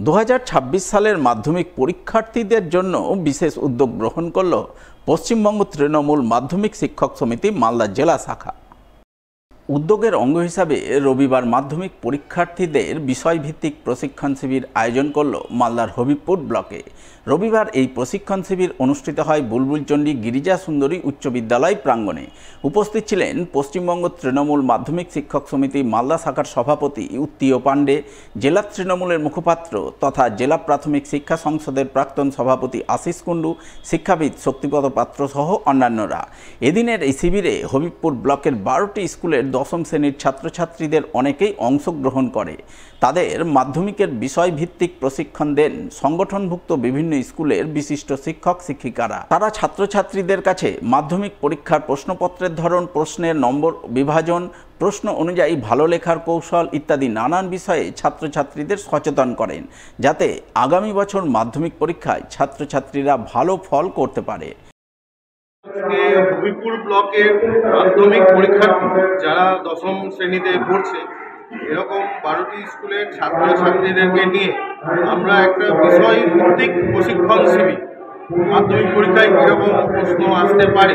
2026 সালের মাধ্যমিক পরীক্ষার্থীদের জন্য বিশেষ উদ্যোগ গ্রহণ করল পশ্চিমবঙ্গ তৃণমূল মাধ্যমিক শিক্ষক সমিতি মালদা জেলা শাখা। উদ্যোগের অঙ্গ হিসাবে রবিবার মাধ্যমিক পরীক্ষার্থীদের বিষয়ভিত্তিক প্রশিক্ষণ শিবির আয়োজন করল মালদার হবিবপুর ব্লকে। রবিবার এই প্রশিক্ষণ শিবির অনুষ্ঠিত হয় বুলবুলচণ্ডী গিরিজা সুন্দরী উচ্চ বিদ্যালয় প্রাঙ্গণে। উপস্থিত ছিলেন পশ্চিমবঙ্গ তৃণমূল মাধ্যমিক শিক্ষক সমিতি মালদা শাখার সভাপতি উত্তীয় পাণ্ডে, জেলা তৃণমূলের মুখপাত্র তথা জেলা প্রাথমিক শিক্ষা সংসদের প্রাক্তন সভাপতি আশিস কুণ্ডু, শিক্ষাবিদ শক্তিপদ পাত্র সহ অন্যান্যরা। এদিনের এই শিবিরে হবিবপুর ব্লকের 12টি স্কুলের দশম শ্রেণীর ছাত্রছাত্রীদের অনেকেই অংশগ্রহণ করে। তাদের মাধ্যমিকের বিষয়ভিত্তিক প্রশিক্ষণ দেন সংগঠনভুক্ত বিভিন্ন স্কুলের বিশিষ্ট শিক্ষক শিক্ষিকারা। তারা ছাত্রছাত্রীদের কাছে মাধ্যমিক পরীক্ষার প্রশ্নপত্রের ধরন, প্রশ্নের নম্বর বিভাজন, প্রশ্ন অনুযায়ী ভালো লেখার কৌশল ইত্যাদি নানান বিষয়ে ছাত্রছাত্রীদের সচেতন করেন, যাতে আগামী বছর মাধ্যমিক পরীক্ষায় ছাত্রছাত্রীরা ভালো ফল করতে পারে। হবিবপুর ব্লকের মাধ্যমিক পরীক্ষার্থী যারা দশম শ্রেণীতে পড়ছে, এরকম 12টি স্কুলের ছাত্রছাত্রীদেরকে নিয়ে আমরা একটা বিষয়ভিত্তিক প্রশিক্ষণ শিবির, মাধ্যমিক পরীক্ষায় কীরকম প্রশ্ন আসতে পারে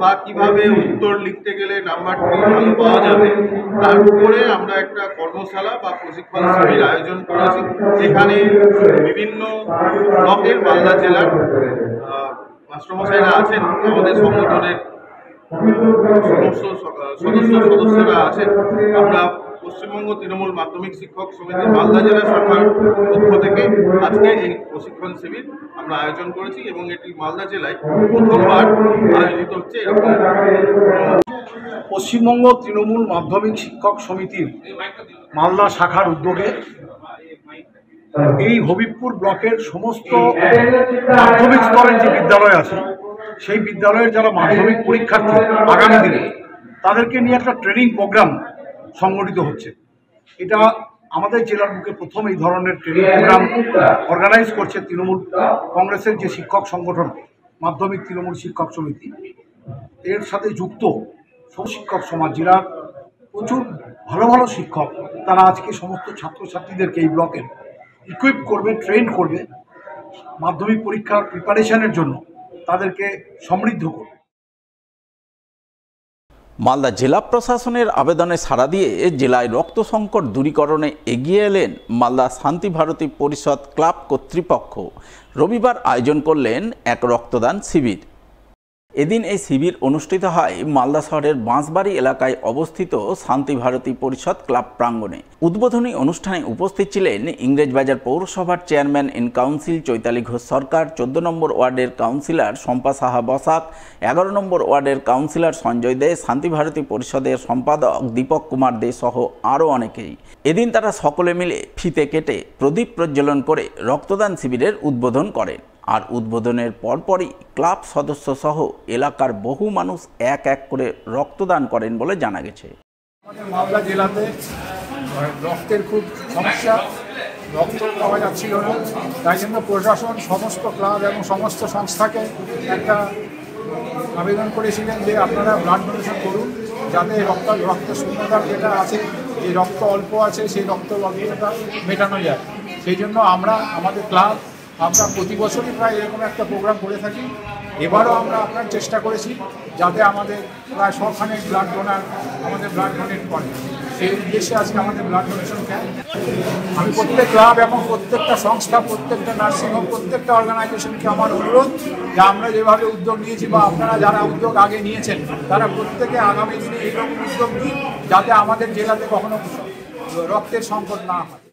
বা কিভাবে উত্তর লিখতে গেলে নাম্বারটি ভালো পাওয়া যাবে, তার উপরে আমরা একটা কর্মশালা বা প্রশিক্ষণ শিবির আয়োজন করেছি, যেখানে বিভিন্ন ব্লকের মালদা জেলার মাস্টারমশাইরা আছেন, আমাদের সংগঠনের সদস্যরা আছেন। আমরা পশ্চিমবঙ্গ তৃণমূল মাধ্যমিক শিক্ষক সমিতি মালদা জেলা শাখার পক্ষ থেকে আজকে এই প্রশিক্ষণ শিবির আমরা আয়োজন করেছি এবং এটি মালদা জেলায় প্রথমবার আয়োজিত হচ্ছে। এরকম পশ্চিমবঙ্গ তৃণমূল মাধ্যমিক শিক্ষক সমিতির মালদা শাখার উদ্যোগে এই হবিবপুর ব্লকের সমস্ত মাধ্যমিক স্তরের যে বিদ্যালয় আছে, সেই বিদ্যালয়ের যারা মাধ্যমিক পরীক্ষার্থী আগামী দিনে, তাদেরকে নিয়ে একটা ট্রেনিং প্রোগ্রাম সংগঠিত হচ্ছে। এটা আমাদের জেলার বুকে প্রথম এই ধরনের ট্রেনিং প্রোগ্রাম অর্গানাইজ করছে তৃণমূল কংগ্রেসের যে শিক্ষক সংগঠন মাধ্যমিক তৃণমূল শিক্ষক সমিতি। এর সাথে যুক্ত সব শিক্ষক সমাজ, জেলার প্রচুর ভালো ভালো শিক্ষক, তারা আজকে সমস্ত ছাত্রছাত্রীদেরকে এই ব্লকের ইকুইপ করবে, ট্রেন করবে, মাধ্যমিক পরীক্ষার প্রিপারেশনের জন্য তাদেরকে সমৃদ্ধ করবে। মালদা জেলা প্রশাসনের আবেদনে সাড়া দিয়ে জেলায় রক্ত সংকট দূরীকরণে এগিয়ে এলেন মালদা শান্তি ভারতী পরিষদ ক্লাব কর্তৃপক্ষ। রবিবার আয়োজন করলেন এক রক্তদান শিবির। এদিন এই শিবির অনুষ্ঠিত হয় মালদা শহরের বাঁশবাড়ি এলাকায় অবস্থিত শান্তি ভারতী পরিষদ ক্লাব প্রাঙ্গণে। উদ্বোধনী অনুষ্ঠানে উপস্থিত ছিলেন ইংরেজবাজার পৌরসভার chairman in council Chaitali Ghosh Sarkar, 14 নম্বর ওয়ার্ডের কাউন্সিলর শম্পা সাহা বসাক, 11 নম্বর ওয়ার্ডের কাউন্সিলর সঞ্জয় দে, শান্তি ভারতী পরিষদের সম্পাদক দীপক কুমার দে সহ আরও অনেকেই। এদিন তারা সকলে মিলে ফিতে কেটে প্রদীপ প্রজ্বলন করে রক্তদান শিবিরের উদ্বোধন করেন। আর উদ্বোধনের পরপরই ক্লাব সদস্য সহ এলাকার বহু মানুষ এক এক করে রক্তদান করেন বলে জানা গেছে। আমাদের মালদা জেলাতে রক্তের খুব সমস্যা, রক্ত পাওয়া যাচ্ছিল না, তাই জন্য প্রশাসন সমস্ত ক্লাব এবং সমস্ত সংস্থাকে একটা আবেদন করেছিলেন যে আপনারা ব্লাড ডোনেশন করুন, যাতে রক্ত শূন্যতা যেটা আছে, যে রক্ত অল্প আছে সেই রক্ত অল্পতা মেটানো যায়। সেই জন্য আমাদের ক্লাব প্রতি বছরই প্রায় এরকম একটা প্রোগ্রাম করে থাকি। এবারও আমরা আপনার চেষ্টা করেছি যাতে আমাদের প্রায় সবখানে ব্লাড ডোনার আমাদের ব্লাড ডোনেট করে, সেই উদ্দেশ্যে আজকে আমাদের ব্লাড ডোনেশন ক্যাম্প। আমি প্রত্যেক ক্লাব এবং প্রত্যেকটা সংস্থা, প্রত্যেকটা নার্সিংহোম, প্রত্যেকটা অর্গানাইজেশনকে আমার অনুরোধ যে আমরা যেভাবে উদ্যোগ নিয়েছি বা আপনারা যারা উদ্যোগ আগে নিয়েছেন, তারা প্রত্যেকে আগামী দিনে এইরকম উদ্যোগ নিন, যাতে আমাদের জেলাতে কখনো রক্তের সংকট না হয়।